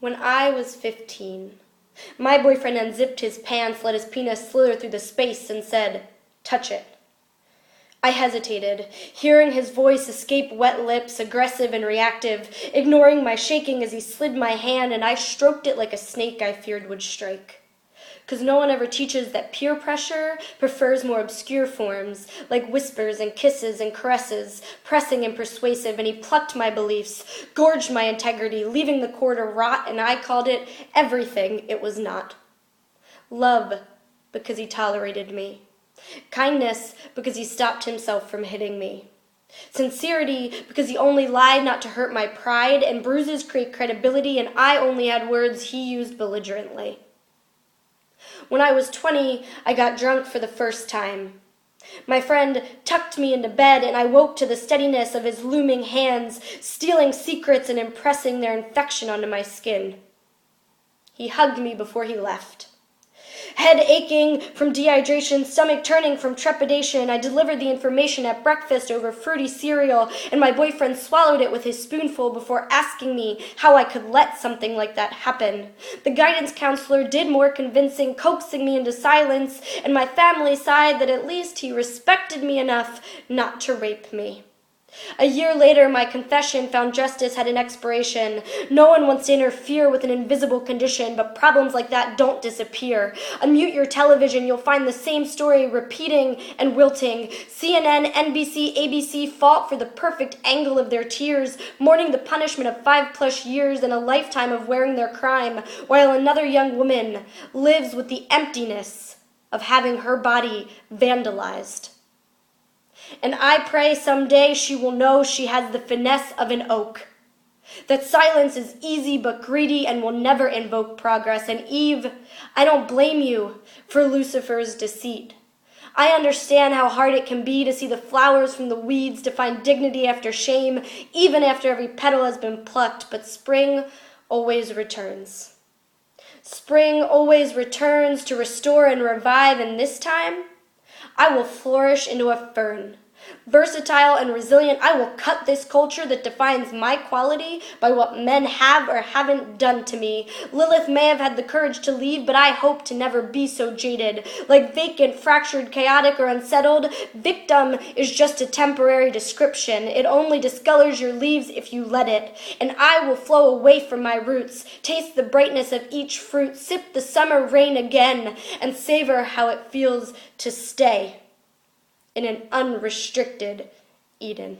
When I was 15, my boyfriend unzipped his pants, let his penis slither through the space, and said, "Touch it." I hesitated, hearing his voice escape wet lips, aggressive and reactive, ignoring my shaking as he slid my hand, and I stroked it like a snake I feared would strike. 'Cause no one ever teaches that peer pressure prefers more obscure forms, like whispers and kisses and caresses, pressing and persuasive, and he plucked my beliefs, gorged my integrity, leaving the core to rot, and I called it everything it was not. Love, because he tolerated me. Kindness, because he stopped himself from hitting me. Sincerity, because he only lied not to hurt my pride, and bruises create credibility, and I only had words he used belligerently. When I was 20, I got drunk for the first time. My friend tucked me into bed, and I woke to the steadiness of his looming hands, stealing secrets and impressing their infection onto my skin. He hugged me before he left. Head aching from dehydration, stomach turning from trepidation, I delivered the information at breakfast over fruity cereal, and my boyfriend swallowed it with his spoonful before asking me how I could let something like that happen. The guidance counselor did more convincing, coaxing me into silence, and my family sighed that at least he respected me enough not to rape me. A year later, my confession found justice had an expiration. No one wants to interfere with an invisible condition, but problems like that don't disappear. Unmute your television, you'll find the same story repeating and wilting. CNN, NBC, ABC fought for the perfect angle of their tears, mourning the punishment of 5+ years and a lifetime of wearing their crime, while another young woman lives with the emptiness of having her body vandalized. And I pray someday she will know she has the finesse of an oak, that silence is easy but greedy and will never invoke progress. And Eve, I don't blame you for Lucifer's deceit. I understand how hard it can be to see the flowers from the weeds, to find dignity after shame, even after every petal has been plucked, but spring always returns. Spring always returns to restore and revive, and this time, I will flourish into a fern. Versatile and resilient, I will cut this culture that defines my quality by what men have or haven't done to me. Lilith may have had the courage to leave, but I hope to never be so jaded. Like vacant, fractured, chaotic, or unsettled, victim is just a temporary description. It only discolors your leaves if you let it. And I will flow away from my roots, taste the brightness of each fruit, sip the summer rain again, and savor how it feels to stay in an unrestricted Eden.